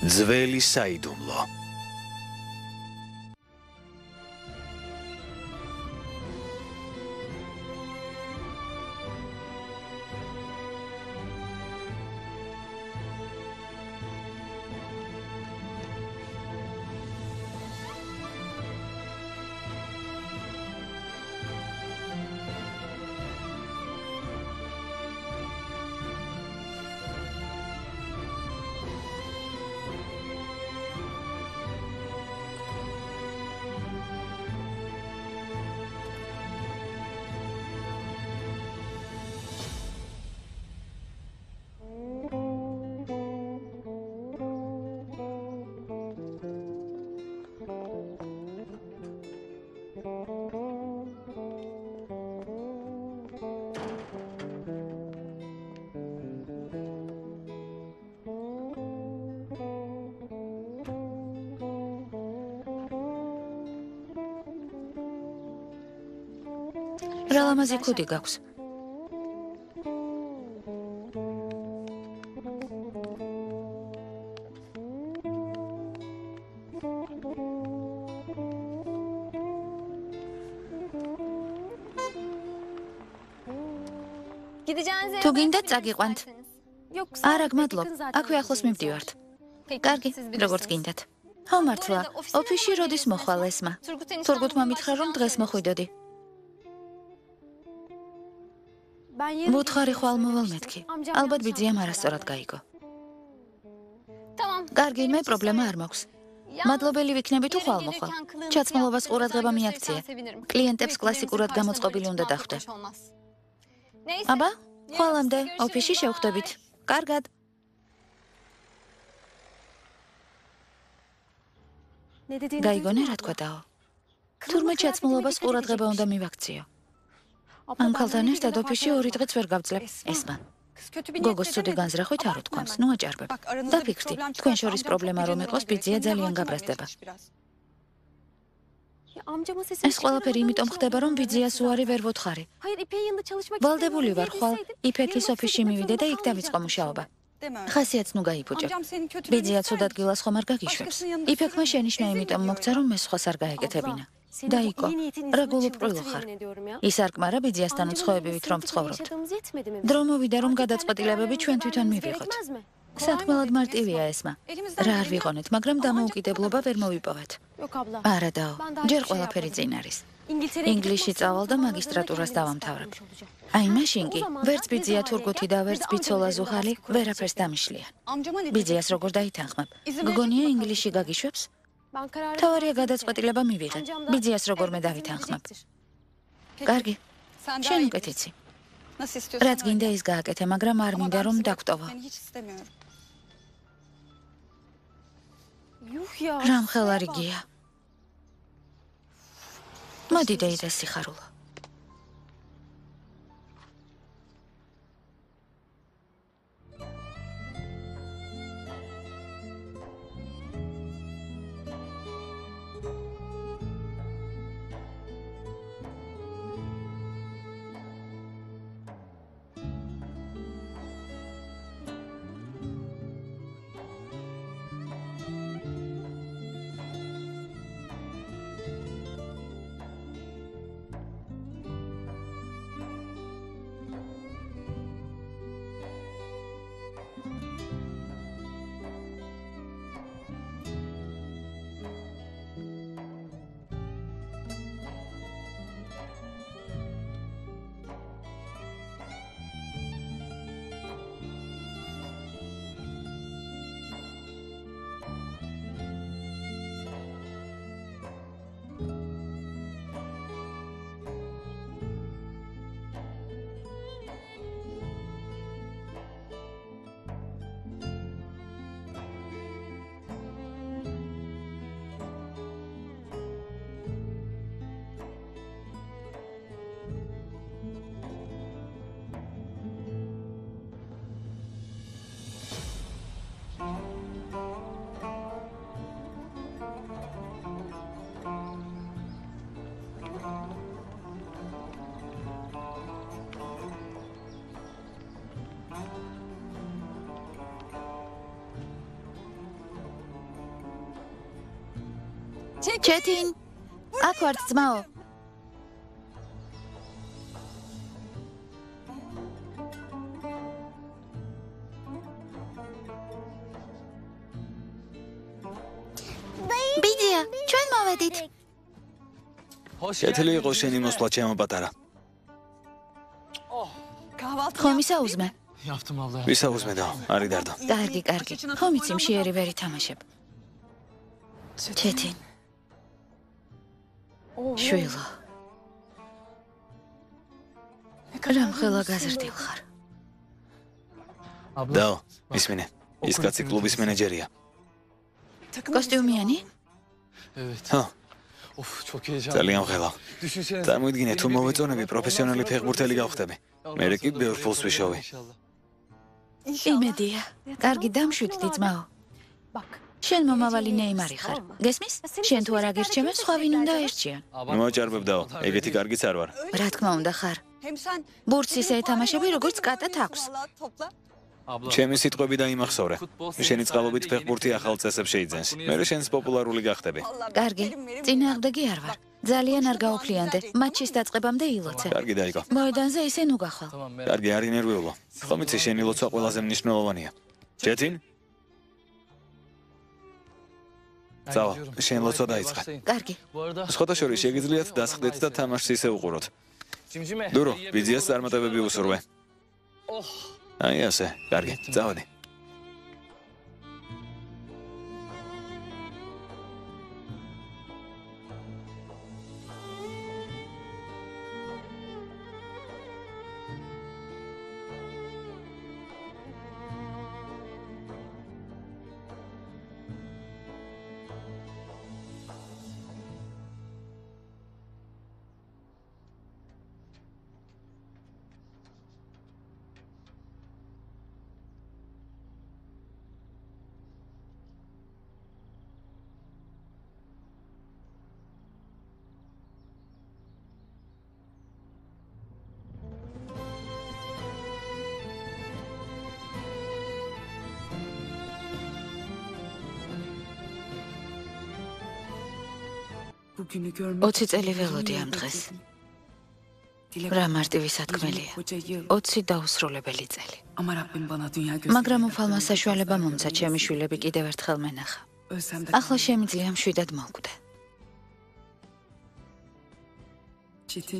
ძველი საიდუმლო. რა ლამაზი ქუდი გაქვს. თუ გინდათ წაგიყვანთ. არა, გმადლობ. აქვე ახლოს მივდივართ. კარგი, როგორც გინდათ. ხო მართლა, ოფისში როდის მოხვალ ესმა? თურგუთმა მითხრა, რომ დღეს მოხვიდოდი. ვუთხარი ხვალ მოვალ მეთქი. ალბათ ბიძიამ არასწორად გაიგო. კარგი, მე პრობლემა არ მაქვს. მადლობელი ვიქნები თუ ხვალ მოხვალ. ჩაცმულობას ყურადღება მიაქცია. კლიენტებს კლასიკურად გამოწყობილი უნდა დახვდე. აბა, ხვალამდე ოფისში შევხვდებით. კარგად. გაიგონე რა თქვა დაო. თურმე ჩაცმულობას ყურადღება უნდა მივაქციო. ამ ქალთან ერთად ოფისში 2 დღეც ვერ გავძლებ. ესმა. გოგოს ცუდი განზრახვით არ უთქვამს, ნუ აჭარბებ. დაფიქრდი, თქვენ შორის პრობლემა რომ იყოს, ბიძია ძალიან გაბრაზდება. ეს ყველაფერი იმიტომ ხდება, რომ ბიძიას უარი ვერ ვუთხარი. ვალდებული ვარ ხვალ, იფექის ოფისში მივიდე და იქ დავიწყო მუშაობა. ხასიათს ნუ გაიფუჭებ. ბიძია ცუდ ადგილას ხომ არ გაგიშვებს. იფექმა შენიშნა იმიტომ მოგცა, რომ მე სხვას არ გაეკეთებინა. დაიკო, რა გულუბრყვილო ხარ. ის არ კმარა ბიძიასთან უცხოებივით რომ ვცხოვრობთ. დრო მოვიდა რომ გადაწყვეტილებები ჩვენ თვითონ მივიღოთ. საქმელად მარტივია ესმა. რა არ ვიყონეთ, მაგრამ დამოუკიდებლობა ვერ მოვიპოვეთ. არა დაო, ჯერ ყველაფერი წინ არის. ინგლისში წავალ და მაგისტრატურას დავამთავრებ. აი მაშინ კი, ვერც ბიძია თურგუთი და ვერც ბიცოლა ზუხალი ვერაფერს დამიშლიან. ბიძიას როგორ დაითანხმებ? გგონია ინგლისში გაგიშვებს? თავარია გადაწყვეტილება მივიღე. ბიძიას როგორ მე დავითანხმებ? კარგი, შენ უკეთიცი. რაც გინდა ის გააკეთე, მაგრამ არ მინდა რომ დაგვტოვო. რა მხელარი გია. მოდი დაიდე სიხარულო. ჩეთინ აქ ვართ ძმაო ბიძია ჩვენ მოვედით შეთილი იყო შენი მოსვლა ჩემო პატარა ხომ ისაუზმე ვისაუზმე და არი დარდო კარგი ხომ იცი მშიერი ვერ ითამაშებ ჩეთინ შვილო რამ ხელა გაზრდილ ხარ და ისმინე ის კაცი კლუბის მენეჯერია კოსტიუმიანი ჰა ძალიან ხელა წარმოიდგინე თუ მოვეწონები პროფესიონალი ფეხბურთელი გავხდები მე კი ბევრ ფულს ვიშოვი იმედია კარგი დამშვიდდი ძმაო შენ მომავალი ნეიმარი ხარ გესმის შენ თუ არ აგირჩევენ სხვა ვინ უნდა ერჩიონ მოაჭარბებდაო ეგეთი კარგიც არ ვარ რა თქმა უნდა ხარ ბურთს ისე ეთამაშები როგორც კატად აქვს ჩემი სიტყვები დაიმახსოვრე შენი წყალობით ფეხბურთი ახალ წესებს შეიძენს მე შენს პოპულარული გახდები კარგი წინააღმდეგი არ ვარ ძალიან არ გაოფლიანდე მატჩის დაწყებამდე ილოცე კარგი დაიკო მოედანზე ისე ნუ გახვალ კარგი არ ინერვიულო ხომ იცი შენი ლოცვა ყველაზე მნიშვნელოვანია ჩეთინ წავა შენ ლოცვა დაიწყე კარგი სხვადასხვა შეგიძლიათ დასხდეთ და თამაშს ისე უყუროთ დურო ბიძიას წარმატებები უსურვე აი ასე კარგი წავედი ოცი წელი ველოდი ამ დღეს რა მარტივი სათქმელია 20 დაუსრულებელი წელი მაგრამ უფალმა საშუალება მომცა ჩემი შვილები კიდევ ერთხელ მენახა ახლა შემიძლია მშვიდად მოვკვდე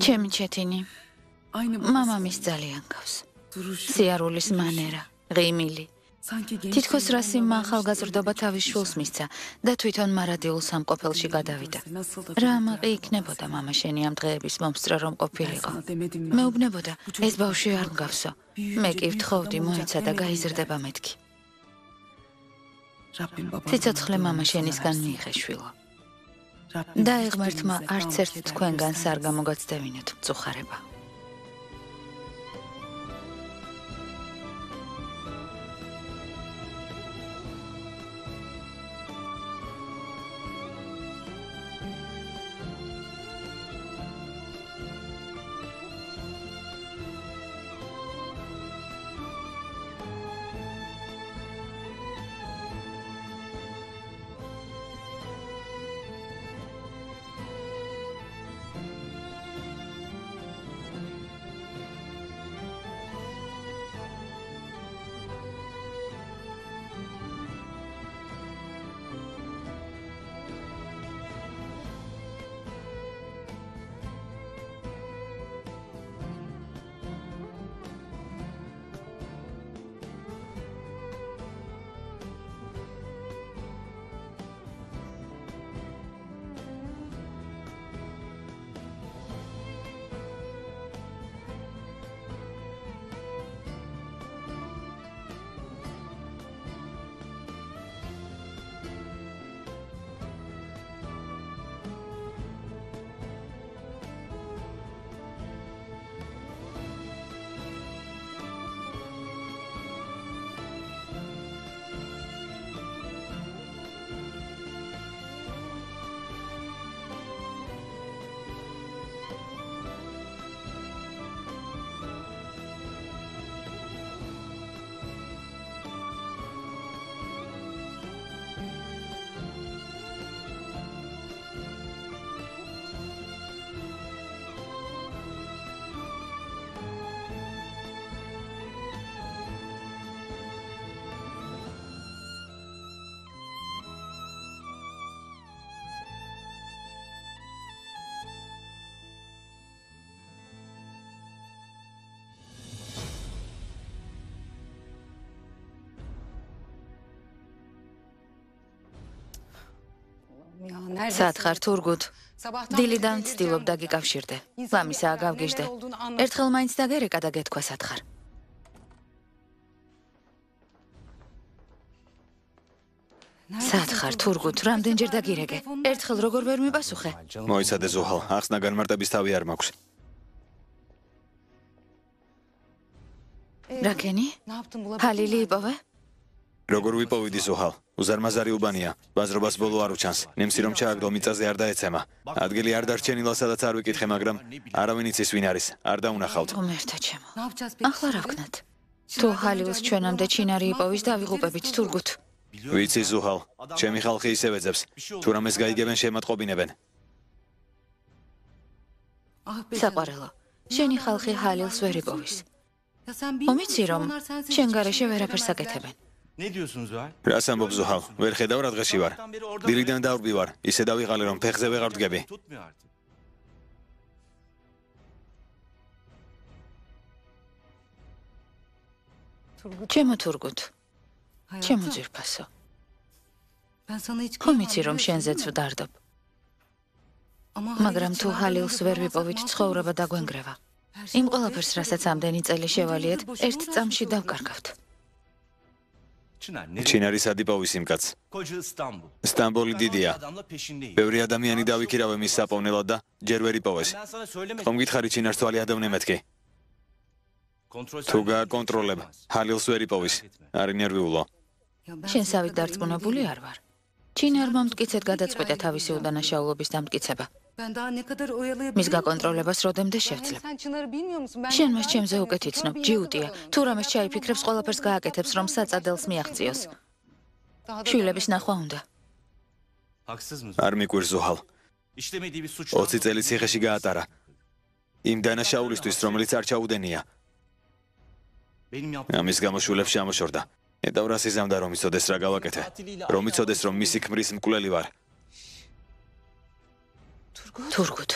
ჩემი ჩეთინი მამამის ძალიან გავს სიარულის მანერა ღიმილი თითქოს რასიმმა ახალგაზრდობა თავის შვილს მისცა და თვითონ მარადიულ სამყოფელში გადავიდა. რა ამაყი იქნებოდა მამა შენი ამ დღეების მომსწრე რომ ყოფილიყო. მეუბნებოდა ეს ბავშვი არ მგავსო. მე კი ვთხოვდი მოეცა და გაიზრდება მეთქი. ციცოცხლე მამა შენისგან მიიღე შვილო. და ღმერთმა არც ერთ თქვენგანს არ გამოგაცდევინოთ მწუხარება. სათხარ თურგუთ დილიდან ვცდილობ დაგიკავშირდე ლამისაა გავგიჟდე ერთხელ მაინც დაგერეკა და გეთქვა სათხარ სათხარ თურგუთ რამდენჯერ დაგირეკე ერთხელ როგორ ვერ მიპასუხე მოიცადე ზუჰალ ახსნა განმარტების თავი არ მაქვს რაკენი ჰალილი იპოვე როგორ ვიპოვიდი ზუჰალ უზარმაზარი უბანია ბაზრობას ბოლო არ უჩანს ნემსი რომ ჩააგდო მიწაზე არ დაეცემა ადგილი არ დარჩენილა სადაც არ ვიკითხე მაგრამ არავინ იცის ვინ არის არ დაუნახავთ ღმერთო ჩემო ახლა რა ვქნათ თუ ჰალილს ჩვენამდე ჩინარი იპოვის დავიღუპებით თურგუთ ვიცი ზუჰალ ჩემი ხალხი ისევ ეძებს თუ რამეს გაიგებენ შემატყობინებენ საყვარელო შენი ხალხი ჰალილს ვერ იპოვის მომიცი რომ შენ გარეშე ვერაფერს აკეთებენ რას ამბობ ზუჰალ ვერ ხედავ რა დღეში ვარ დილიდან დავრბი ვარ ისე დავიღალე რომ ფეხზე ვეღარ ვდგები ჩემო თურგუთ ჩემო ძირფასო მომიცი რომ შენზეც ვდარდობ მაგრამ თუ ჰალილს ვერ ვიპოვით ცხოვრება დაგვენგრევა იმ ყველაფერს რასაც ამდენი წელი შევალიეთ ერთ წამში დავკარგავთ ჩინარი სადიპოვის იმ კაცს სტამბოლი დიდია ბევრი ადამიანი დავიქირავე მის საპოვნელად და ჯერ ვერ იპოვეს ხომ გითხარი ჩინარს თვალი ადევნე მეთქი თუ გააკონტროლებ ჰალილს ვერ იპოვის არ ინერვიულო შენ სავით დარწმუნებული არ ვარ ჩინარმა მტკიცედ გადაწყვეტა თავისი უდანაშაულობის დამტკიცება მის გაკონტროლებას როდემდე შევძლებ შენ მას ჩემზე უკეთ იცნობ ჯიუტია თუ რამეს ჩაიფიქრებს ყველაფერს გააკეთებს რომ საწადელს მიაღწიოს შვილების ნახვა უნდა არ მიკვირს ზუჰალ 20 წელი ციხეში გაატარა იმ დანაშაულისთვის რომელიც არ ჩაუდენია ამის გამო შვილებს ჩამოშორდა ედავრას იზამდა რომ იცოდეს რა გავაკეთე რომ იცოდეს რომ მისი ქმრის მკვლელი ვარ თურგუთ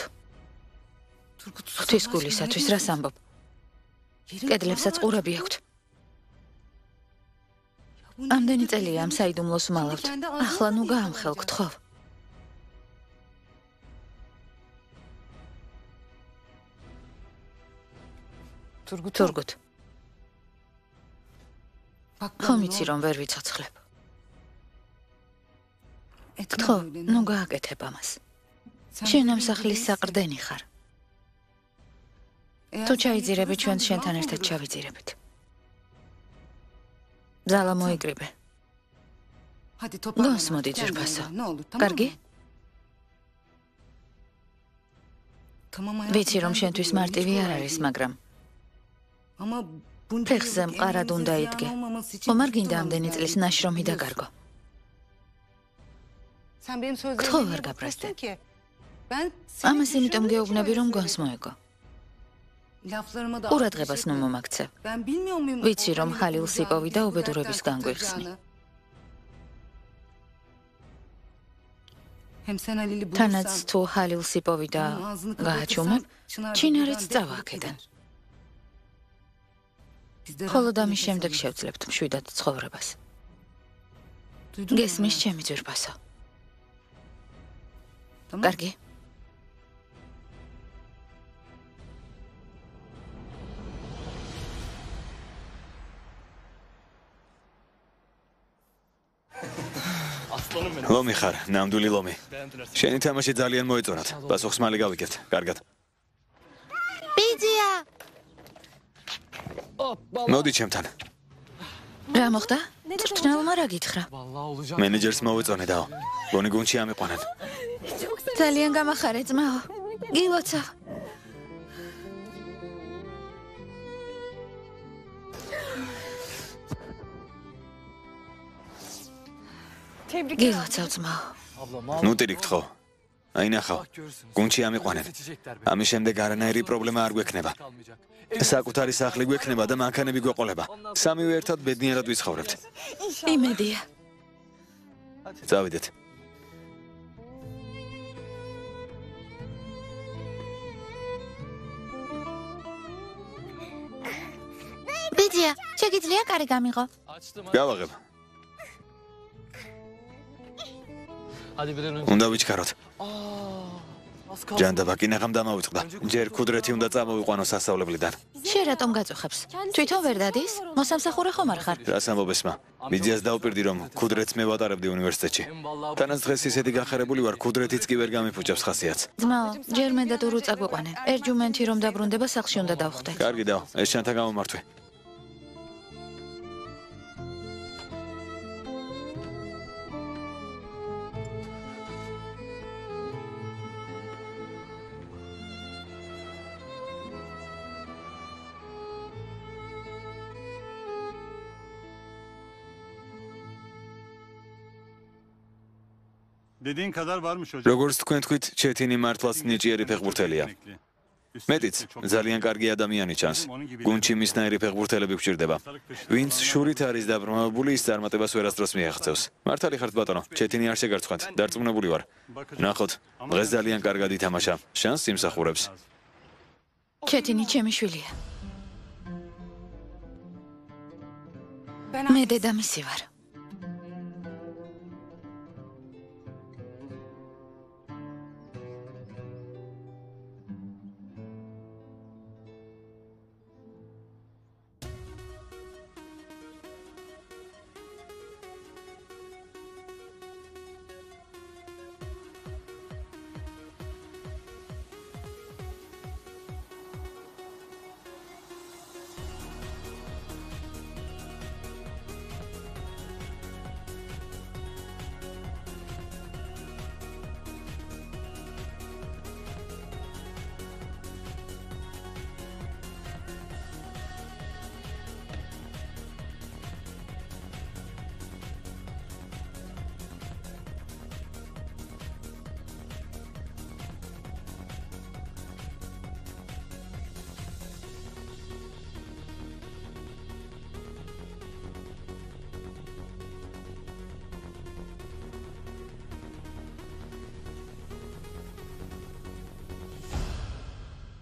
ღვთის გულისათვის რას ამბობ კედლებსაც ყურები აქვთ ამდენი წელია ამ საიდუმლოს ვმალავთ ახლა ნუ გაამხელ გთხოვ თურგუთ ხომ იცი რომ ვერ ვიცოცხლებ გთხოვ ნუ გააკეთებ ამას შენ ამ სახლის საყრდენი ხარ თუ ჩაიძირები ჩვენს შენთან ერთად ჩავიძირებით ძალა მოიკრიბე გონს მოდი ძვირფასო კარგი ვიცი რომ შენთვის მარტივი არ არის მაგრამ ფეხზე მყარად უნდა იდგე ხომ არ გინდა ამდენი წლის ნაშრომი დაკარგო გთხოვ არ გაბრაზდე ამას იმიტომ გეუბნები რომ გონს მოეგო ყურადღებას ნუ მომაქცევ ვიცი რომ ჰალილს იპოვი და უბედურების განგვიხსნი თანაც თუ ჰალილს იპოვი და გააჩუმებ ჩინარიც წავა აქედან ხოლო ამის შემდეგ შევძლებთ მშვიდად ცხოვრებას გესმის ჩემი ძვირფასო კარგი ლომი ხარ ნამდვილი ლომი შენი თამაში ძალიან მოეწონათ პასუხს მალე გავიგებთ კარგად ბიძია მოდი ჩემთან რა მოხდა წვრთნელმა რა გითხრა მენეჯერს მოვეწონე დაო გონი გუნდში ამიყვანენ ძალიან გამახარე ძმაო გილოცავ გილოცავ ძმაო ნუ ტირიქთხო აი ნახავ გუნდში ამიყვანენ ამის შემდეგ არანაირი პრობლემა არ გვექნება საკუთარი სახლი გვექნება და მანქანები გვეყოლება სამივე ერთად ბედნიერად ვიცხოვრებთ იმედია წავიდეთ ბიძია შეგიძლია კარი გამიღო გავაღებ უნდა ვიჩქაროთ. ჯანდაბა კინაღამ დამავიწყდა. ჯერ ქუდრეთი უნდა წამოვიყვანო სასწავლებლიდან. შენ რატომ გაწუხებს? თვითონ ვერ დადის? მოსამსახურე ხომ არ ხარ? რას ამბობ ესმა? მიძიას დავუპირდი რომ ქუდრეთს მე ვატარებდი უნივერსიტეტში. თანაც დღეს ისეთი გახარებული ვარ, ქუდრეთიც კი ვერ გამიფუჭებს ხასიათს. ძმაო, ჯერ მე და თუ წაგვიყვანენ. ერჯუმენტი რომ დაბრუნდება სახლში უნდა დავხვდე. კარგი და ეს შანთა გამომართვე. Dediğin kadar varmış hocam. როგორც თქვენ თქვით, ჩეთინი მართლაც ნიჭიერი ფეხბურთელია. მეტიც ძალიან კარგი ადამიანი ჩანს. გუნდში მისნაირი ფეხბურთელები გვჭირდება. ვინც შურით არის დაბრმავებული, ის წარმატებას ვერასდროს მიაღწევს. მართალი ხართ ბატონო, ჩეთინი არ შეგარცხვათ, დარწმუნებული ვარ. ნახოთ, დღეს ძალიან კარგად ითამაშა. შანსს იმსახურებს. ჩეთინი ჩემი შვილია. მე დედამისი ვარ.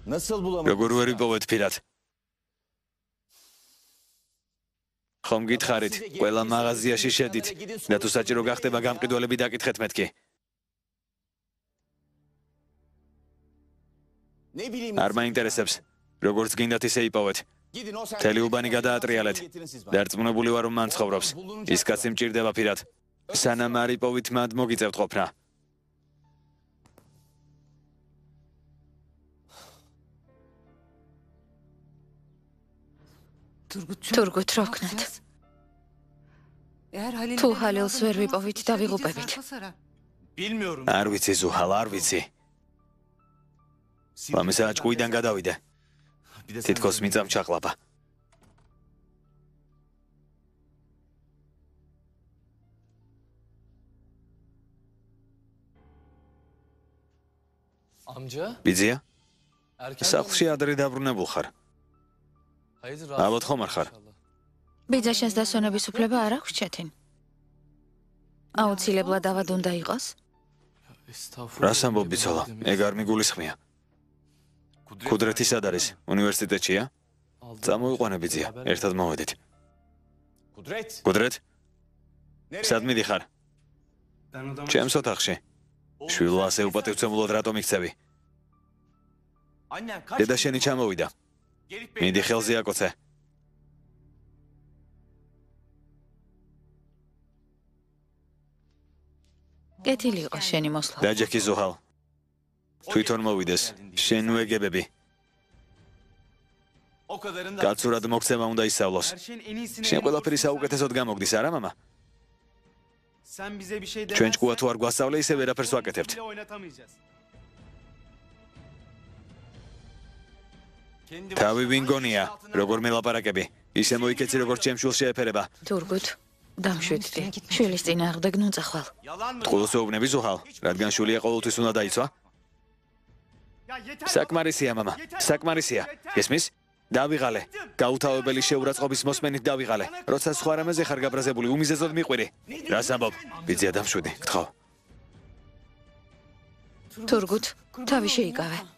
როგორ ვერ იპოვეთ ფირად? ხომ გითხარით, ყველა მაღაზიაში შედით და თუ საჭირო გახდება გამყიდველები დაკითხეთ მეთქი. არ მაინტერესებს, როგორც გინდათ ისე იპოვეთ. მთელი უბანი გადაატრიალეთ. დარწმუნებული ვარ, რომ მან ცხოვრობს. ის კაცი მჭირდება ფირად. სანამ არ იპოვით, მათ მოგიწევთ ყოფნა. თურგუთ რო ვქნათ. თუ ჰალილს ვერ ვიპოვით და ვიღუპებით. არ ვიცი ზუჰალ, არ ვიცი. ამისა ჭკუიდან გადავიდე. თითქოს მიწამ ჩაყლაპა. ბიძია? სახლში ადრე დაბრუნებულ ხარ. ალბათ ხომ არ ხარ? ბიძა შენს დასვენების უფლება არ აქვს ჩეთინ. აუცილებლად ავად უნდა იყოს? რას ამბობ ბიცოლა? ეგ არ მიგულისხმია. ქუდრეთი სად არის? უნივერსიტეტშია? წამოვიყვანე ბიძია, ერთად მოვედით. ქუდრეთ? სად მიდიხარ? ჩემს ოთახში. შვილო ასე უპატივცემულოდ რატომ იქცევი? დედა შენი ჩამოვიდა. მიდი ხელზე აკოცე. კეთილი იყო შენი მოსვლა. დაჯექი ზუჰალ. თვითონ მოვიდეს, შენ ვეგებები. კაცურად მოქცევა უნდა ისავლოს. შენ ყველაფერი საუკეთესოდ გამოგდის, არა მამა? ჩვენ ჭკუა თუ არ გვასწავლე, ისე ვერაფერს ვაკეთებთ. თავი ვინ გონია, როგორ მელაპარაკები? ისე მოიქეცი, როგორც ჩემ შვილს შეეფერება. თურგუთ, დამშვიდდი. შვილის წინააღმდეგ ნუწა ხვალ. ტყუილს ვეუბნები ზუჰალ, რადგან შვილია ყოველთვის უნდა დაიცვა? საკმარისია, მამა, საკმარისია. გესმის? დავიღალე. გაუთავებელი შეურაცხყოფის მოსმენით დავიღალე. როცა სხვა რამეზე ხარ გაბრაზებული, უმიზეზოდ მიყვირი. რას ამბობ? ბიძია დამშვიდი, გთხოვ. თურგუთ, თავი შეიკავე.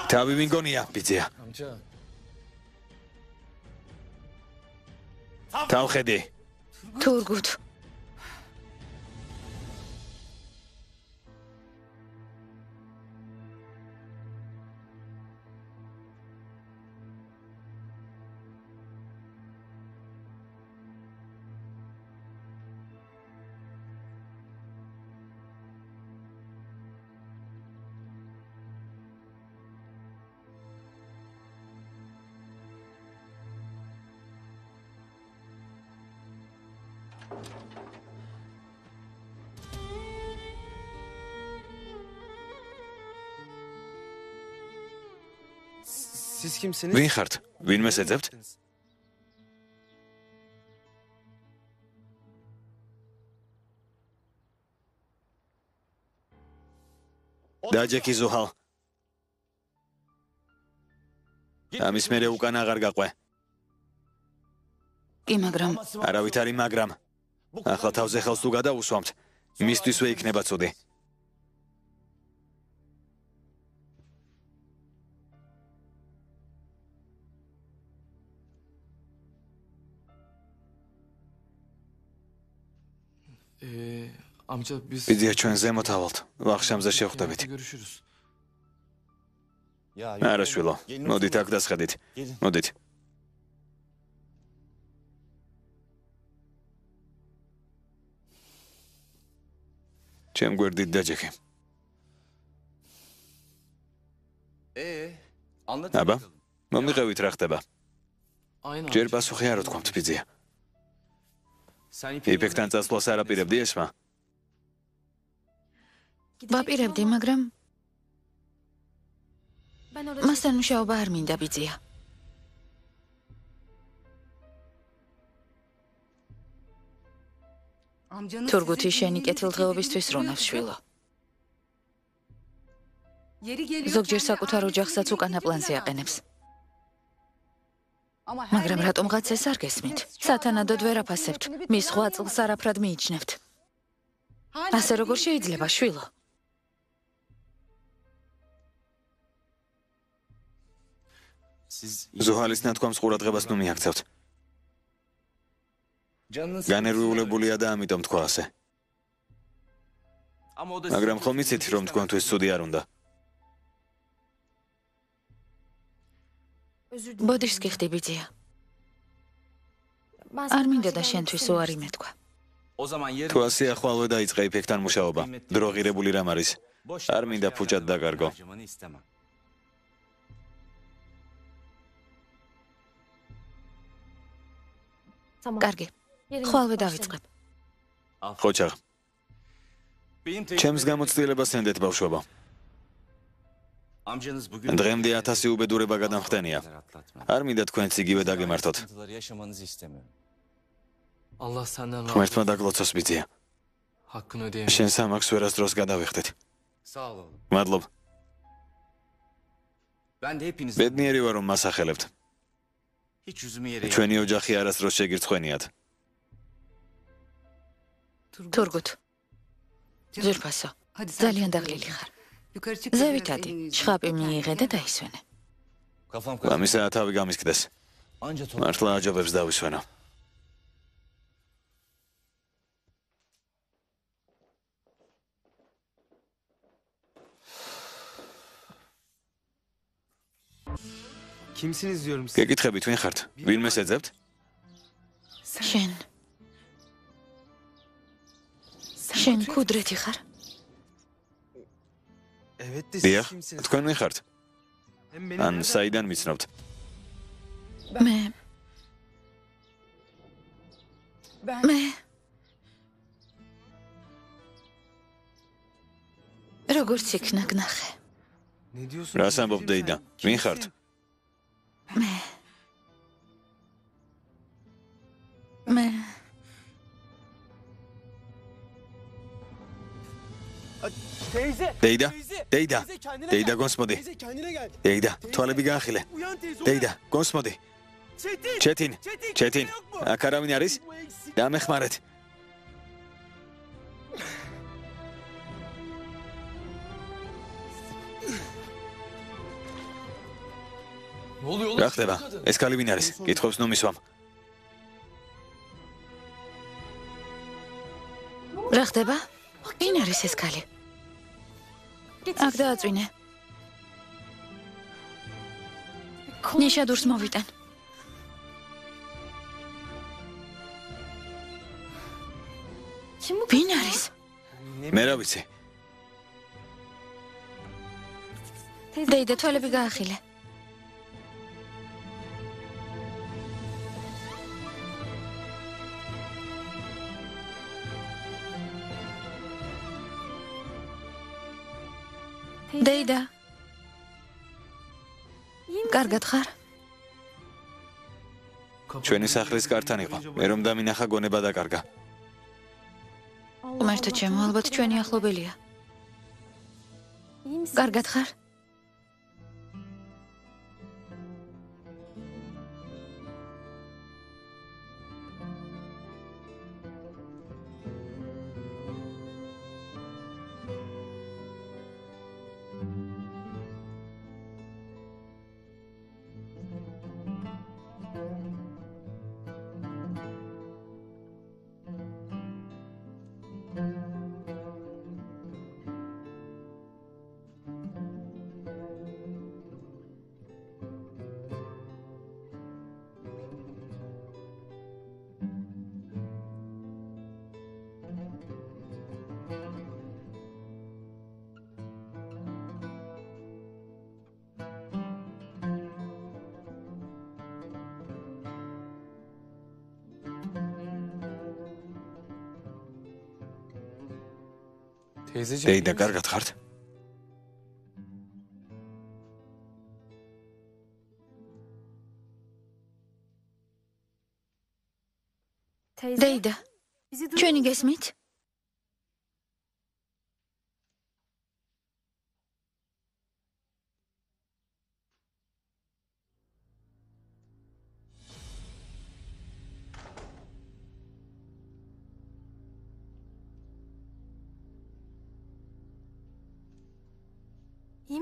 თავი ვინ გონია, ბიძია? თავხედი. თურგუთ. ვინ ხართ? ვინმე ეძებთ? დაჯექი ზუჰალ. ამის მერე უკან აღარ გაყვე. კი, მაგრამ არავით არის მაგრამ. ახლა თავზე ხელს თუ გადაუსვამთ, მისთვისვე იქნება ცუდი. ვიდეო ჩვენ ზემოთ ავალთ. ვახშამზე შევხვდებით. არა შვილო, მოდით აქ დასხედით. მოდით. ჩემ გვერდით დაჯექი. აბა, მომიყევით რა ხდება. ჯერ პასუხი არ ვთქვამთ ბიძია. იფექტთან წასვლას არ აპირებდი ესმა? ვაპირებდი, მაგრამ მასთან მუშაობა არ მინდა ბიძია. თურგუთი შენი კეთილდღეობისთვის რონავს შვილო. ზოგჯერ საკუთარ ოჯახსაც უკანა პლანზე აყენებს. მაგრამ რატომღაც ეს არ გესმით? სათანადოდ ვერ აფასებთ. მის სხვა წლს არაფრად მიიჩნევთ. ასე როგორ შეიძლება შვილო? ზუჰალის ნათქვამს ყურადღებას ნუ მიაქცევთ. განერვიულებულია და ამიტომ თქვა ასე. მაგრამ ხომ იცით რომ თქვენთვის ცუდი არ უნდა? ბოდიშს გიხდი ბიძია. არ მინდოდა შენთვის უარი მეთქვა. თუ ასე ახვალვე დაიწყე იფექტთან მუშაობა. დრო ღირებული რამ არის? არ მინდა ფუჭად დაკარგო. კარგი. ხვალვე დავიწყებ. ხოჩაღ. ჩემს გამოცდილებას ენდეთ ბავშვობა. დღემდე 1000 უბედურება გადამხდენია. არ მინდა თქვენც იგივე დაგემართოთ. ღმერთმა დაგლოცოს ბიძია. შენ სამაქს ვერასდროს გადავიხდით. მადლობ. ბედნიერი ვარ რომ მას ახელებთ. ჩვენი ოჯახი არასდროს შეგირცხვენიათ. თურგუთ. ძვირფასო. ძალიან დაღლილი ხარ. ზევითადი, შხაპი მიიღე და დაისვენე. ამისა თავი გამისკდეს. მართლა აჯობებს დავისვენო. გეკითხებით ვინ ხართ? ვინმე ეძებთ? შენ. შენ კუდრეთი ხარ? დიახ, თქვენ ვინ ხართ? ან საიდან მიცნობთ? მე როგორც იქნა გნახე. რას ამბობ დეიდა? ვინ ხართ? მე დეიდა? დეიდა? დეიდა გონსმოდი. დეიდა, თვალები გაახილე. დეიდა, გონსმოდი. ჩეტინ, ჩეტინ. აქ არავინ არის? დამეხმარეთ. რა ხდება? ეს კალი ვინ არის? კითხავს ნუ მისვამ. ხდება? ვინ არის ეს ქალი? აქ დააწვინე. ნიშადურს მოვიტან. ვინ არის? მე რა ვიცი. დეიდა თვალები გაახილე. დეიდა. კარგად ხარ? ჩვენი სახლის კართან იყო. მე რომ დამინახა გონება დაკარგა. უმერთო ჩემო, ალბათ ჩვენი ახლობელია. კარგად ხარ? დეიდა, კარგად ხართ? დეიდა, ჩვენი გესმით?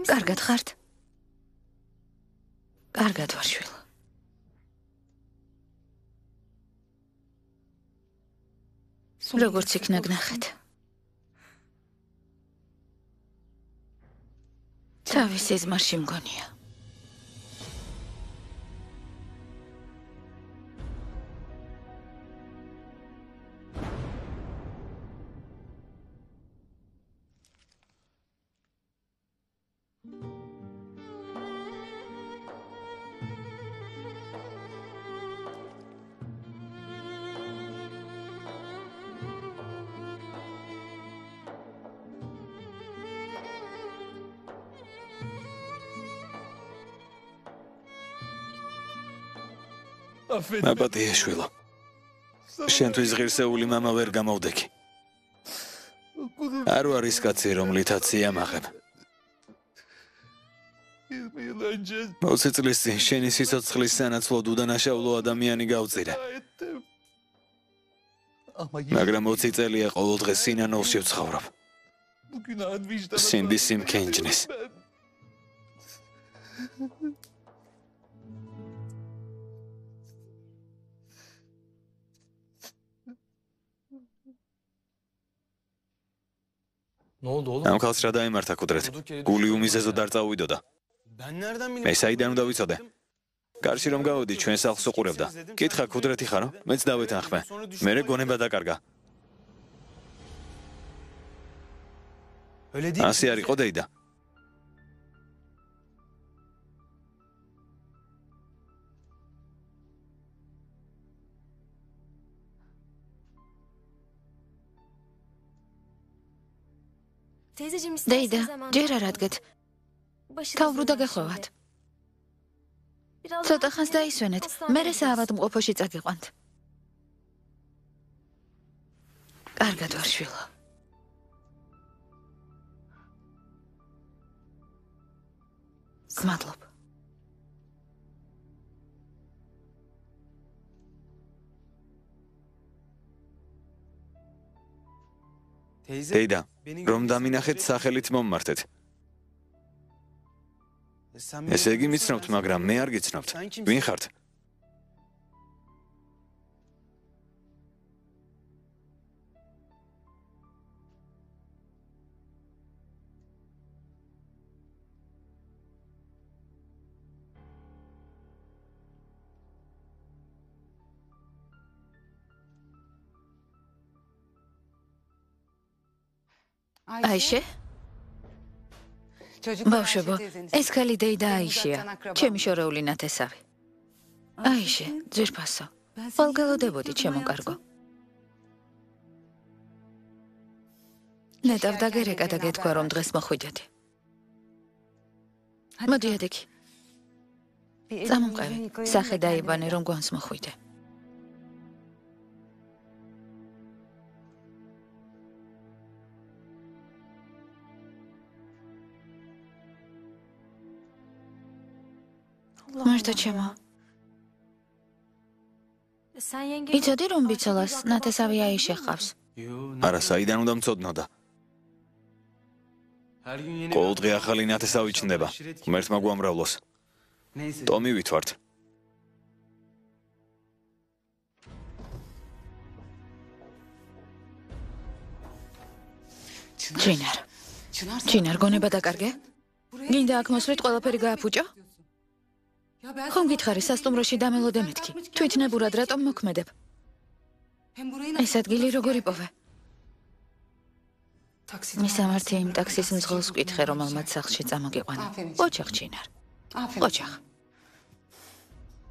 კარგად ხართ? კარგად ვარ, შვილო. როგორც იქნა გნახეთ. თავის ეზმარში მგონია. აპატია შვილო. შენთვის ღირსეული მამა ვერ გამოვდექი. არ ვარ ის კაცი, რომლითაც იამაღებ. 20 წლის წინ შენი სიცოცხლის სანაცვლოდ უდანაშაულო ადამიანი გავწირე. მაგრამ 20 წელია ყოველდღე სინანულში ვცხოვრობ. სინდის სიმქენჯნის. ამ ხალხს რა დაემართა კუდრეთ? გული უმიზეზოდ არ წაუვიდოდა. მე საიდან უნდა ვიცოდე? გარში რომ გავედი, ჩვენ სახლს უყურებდა. კითხა, კუდრეთი ხარო? მეც დავეთანხმე. მერე გონება დაკარგა. ასე არ იყო დეიდა? დეიდა, ჯერ არ ადგეთ. თავბრუდა გეხოვათ. ცოტა ხანს დაისვენეთ, მერე საავადმყოფოში წაგიყვანთ. კარგად ვარ, შვილო. გმადლობ. დეიდა, რომ დამინახეთ, სახელით მომმართეთ. ესე იგი მიცნობთ, მაგრამ მე არ გიცნობთ. ვინ ხართ? აიშე? ბავშვებო, ეს ქალი დეიდა აიშია, ჩემი შორეული ნათესავი. აიშე, ძვირფასო, ყველგელოდებოდი ჩემო კარგო. ნეტავ დაგერეკა და გეთქვა, რომ დღეს მოხვიდეთი. მოდი ადიქი. წამომყევი, სახე დაიბანე, რომ გვანს მოხვიდე. მარტო ჩემო. იცოდი რომ ბიცოლას ნათესავი აიშე ჰყავს? არა, საიდან უნდა მწოდნოდა? ყოველდღე ახალი ნათესავი ჩნდება, ღმერთმა გვამრავლოს. ტომი ვითვართ. ჩინარ, გონება დაკარგე? გინდა აქ მოსვლით ყველაფერი გააფუჭო? ხომ გითხარი სასტუმროში დამელოდე მეთქი, თვითნებურად რატომ მოქმედებ? ეს ადგილი როგორ იპოვე? მისამართი იმ ტაქსის მძღოლს ვკითხე, რომელმაც სახლში წამოგიყვანა. ოჩახ ჩინარ. ოჩახ.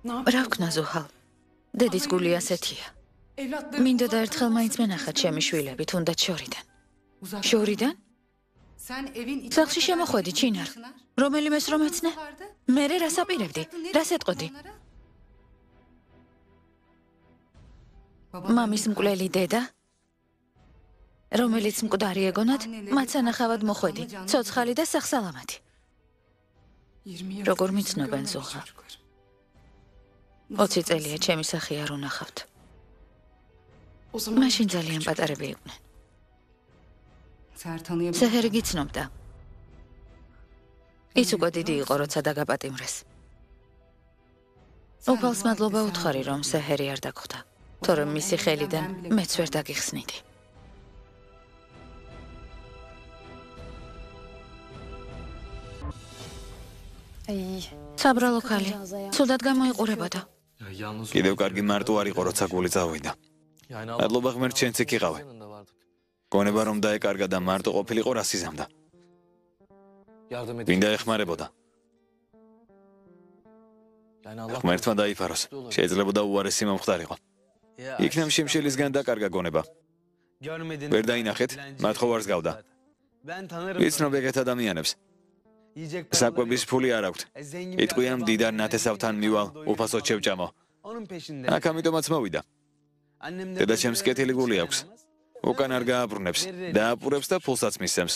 რა ვქნა ზუჰალ? დედის გული ასეთია. მინდოდა ერთხელ მაინც მენახა ჩემი შვილები, თუნდაც შორიდან. შორიდან? სახლში შემოხვედი, ჩინარ. რომელიმეს რომ ეცნე? მერე რას აპირებდი? რას ეტყოდი? მამის მკვლელი დედა? რომელიც მკვდარი ეგონათ, მათ სანახავად მოხვედი, ცოცხალი და სახსალამათი. როგორ მიცნობენ ზუჰა? 20 წელია ჩემი სახი არ უნახავთ. მაშინ ძალიან პატარები იყვნენ. სეჰერი გიცნობდა. ის უკვე დიდი იყო, როცა დაგაპატიმრეს. უფალს მადლობა უთხარი, რომ სეჰერი არ დაგხვდა, თორემ მისი ხელიდან მეც ვერ დაგიხსნიდი. საბრალო ქალი, ცუდად გამოიყურებოდა. კიდევ კარგი მარტო არ იყო, როცა გული წავიდა. მადლობა ღმერთს, შენც იქ იყავი. გონება რომ დაეკარგა და მარტო ყოფილიყო, რას იზამდა. ვინ დაეხმარებოდა? ღმერთმა დაიფაროს, შეიძლებოდა უარესი მომხდარიყო. იქნებ შიმშილისგან დაკარგა გონება. ვერ დაინახეთ, მათ ხო ვარს გავდა. ვიცნობ ეგეთ ადამიანებს. საკვების ფული არ აქვთ. იტყვიან მდიდარ ნათესავთან მივალ, უფასოდ შევჭამო. აქ ამიტომაც მოვიდა. დედაჩემს კეთილი გული აქვს. უკან არ გააბრუნებს, დააპურებს და ფულსაც მისცემს.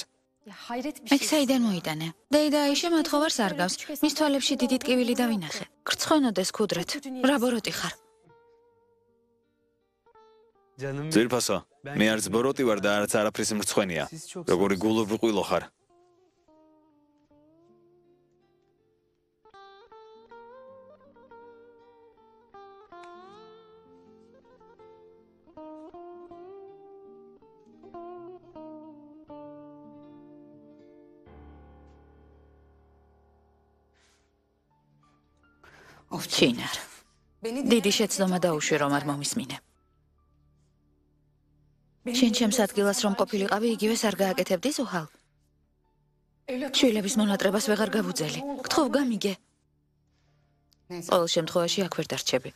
ეგ საიდან მოიტანე? დეიდა აიშე მათ ხო ვარს არ გავს, მის თვალებში დიდი ტკივილი დავინახე. გრცხვენოდეს ქუდრეთ, რა ბოროტი ხარ? ძვირფასო, მე არც ბოროტი ვარ და არც არაფრის მრცხვენია. როგორი გულუბრყვილო ხარ. ჩინარ. დიდი შეცდომა დაუშვი, რომ არ მომისმინე. შენ ჩემს ადგილას რომ ყოფილიყავი, იგივეს არ გააკეთებდი ზუჰალ? შვილების მონატრებას ვეღარ გავუძელი. გთხოვ, გამიგე. ყოველ შემთხვევაში აქ ვერ დარჩები.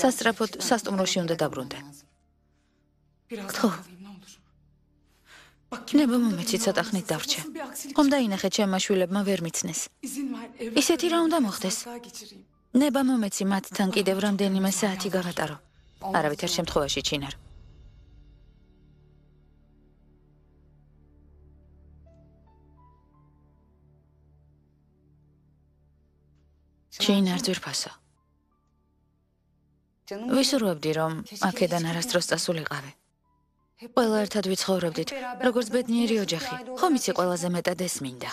სასწრაფოდ სასტუმროში უნდა დაბრუნდე. გთხოვ. ნება მომეცი ცოტა ხნით დავრჩე. ხომ დაინახე ჩემმა შვილებმა ვერ მიცნეს. ისეთი რა უნდა მოხდეს? ნება მომეცი მათთან კიდევ რამდენიმე საათი გავატარო. არავითარ შემთხვევაში ჩინარ. ჩინარ ძვირფასო. ვისურვებდი, რომ აქედან არასდროს წასულიყავი. ყველა ერთად ვიცხოვრობდით, როგორც ბედნიერი ოჯახი. ხომ იცი ყველაზე მეტად ეს მინდა.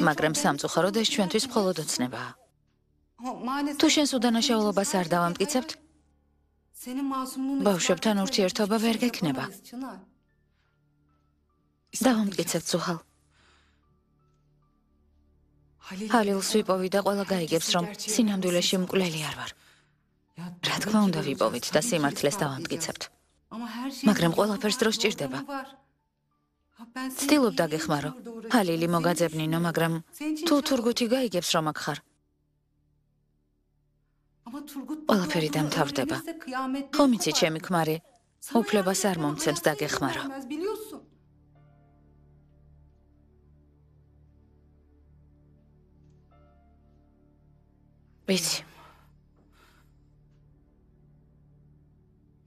მაგრამ სამწუხაროდ ეს ჩვენთვის მხოლოდ ოცნებაა. თუ შენს უდანაშაულობას არ დავამტკიცებთ, ბავშვებთან ურთიერთობა ვერ გექნება. დავამტკიცებთ ზუჰალ. ჰალილს ვიპოვი და ყველა გაიგებს, რომ სინამდვილეში მკვლელი არ ვარ. რა თქმა უნდა ვიპოვით და სიმართლეს დავამტკიცებთ. მაგრამ ყველაფერს დრო სჭირდება. ცდილობ დაგეხმარო. ჰალილი მოგაძებნინო, მაგრამ თუ თურგუთი გაიგებს რომ აქ ხარ. ყველაფერი დამთავრდება. ხომ იცი ჩემი ქმარი, უფლებას არ მომცემს დაგეხმარო. ვიცი.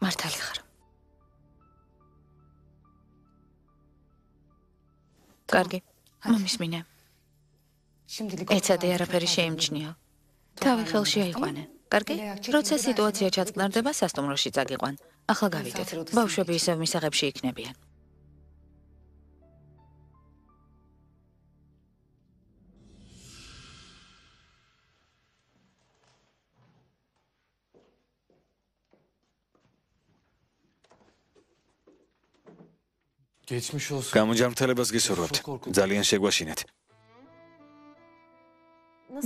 მართალი ხარ. კარგი, მომისმინე. ეცადე არაფერი შეიმჩნიო. თავი ხელში აიყვანე. კარგი? როცა სიტუაცია ჩაწყნარდება, სასტუმროში წაგიყვან. ახლა გავიდეთ. ბავშვები ისევ მისაღებში იქნებიან. გამოჯამრთელებას გისურვებთ. ძალიან შეგვაშინეთ.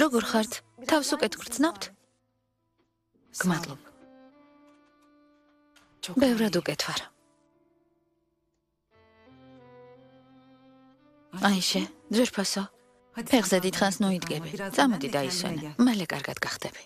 როგორ ხართ? თავს უკეთ გრძნობთ? გმადლობ. ბევრად უკეთ ვარ. აიშე, ძვირფასო. ფეხზე დიდხანს ნოიდგები. წამოდი დაისვენე. მალე კარგად გახდები.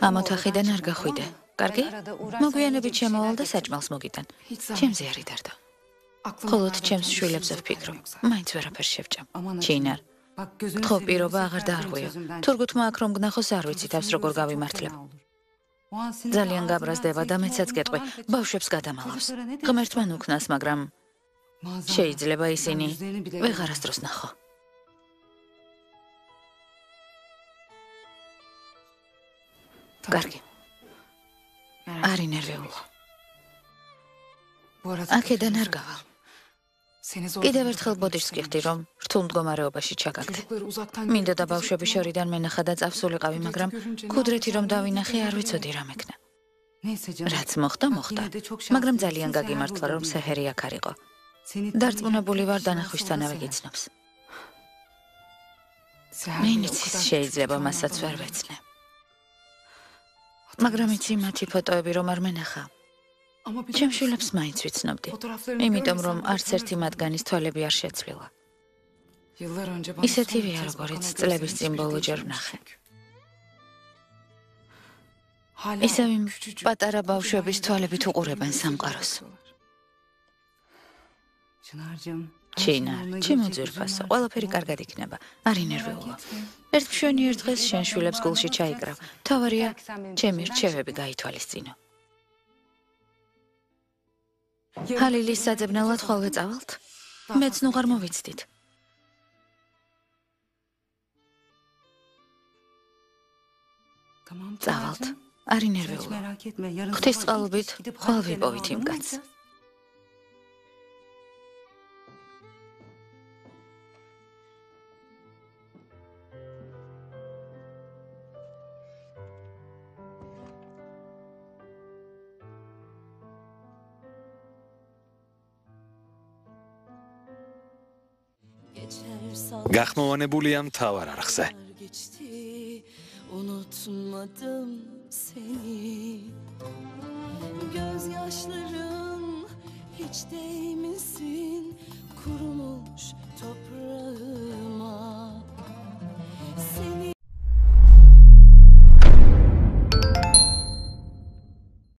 ამ ოთახიდან არ გახვიდე. კარგი? მოგვიანებით შემოვალ და საჭმელს მოგიტან. ჩემზე არ იდარდო. მხოლოდ ჩემს შვილებზე ვფიქრობ. მაინც ვერაფერს შევჭამ. ჩინარ. ხო, პირობა აღარ დაარღვიო. თურგუთმა აქ რომ გნახოს არ ვიცი თავს როგორ გავიმართლებ. ძალიან გაბრაზდება და მეცაც გეტყვი, ბავშვებს გადამალავს. ღმერთმა ნუქნას, მაგრამ შეიძლება ისინი ვეღარასდროს ნახო. კარგი. არ ინერვიულო. აქედან არ გავალ. კიდევ ერთხელ ბოდიშს გიხდი, რომ რთულ მდგომარეობაში ჩაგაგდე. მინდოდა ბავშვების შორიდან მენახა და წავსულიყავი, მაგრამ კუდრეთი რომ დავინახე, არ ვიცოდი რა მექნა. რაც მოხდა, მოხდა. მაგრამ ძალიან გაგიმართლა, რომ სეჰერი აქ არ იყო. დარწმუნებული ვარ, დანახვისთანავე გიცნობს. მეინც შეიძლება მასაც ვერ ვეცნე. მაგრამ იცი მათი ფოტოები რომ არ მენახა. ჩემ შვილებს მაინც ვიცნობდი. იმიტომ რომ არც ერთი მათგანის თვალები არ შეცვლილა. ისეთივეა, როგორც წლების წინ ბოლო ჯერ ვნახე. ისევ იმ პატარა ბავშვების თვალებით უყურებენ სამყაროს. ჩინარ, ჩემო ძვირფასო, ყველაფერი კარგად იქნება. არ ინერვიულო. ერთ მშვენიერ დღეს შენ შვილებს გულში ჩაიკრავ. თავარია, ჩემი რჩევები გაითვალისწინო. ჰალილის საძებნელად ხოლმე წავალთ? მეც ნუ არ მოვიცდით. წავალთ. არ ინერვიულო. ღვთისწყალობით ხვალ ვიპოვით იმ კაცს. გახმოვანებულია მთავარ არხზე. Unutmadım seni. Gözyaşların hiç değmesin. Kurumuş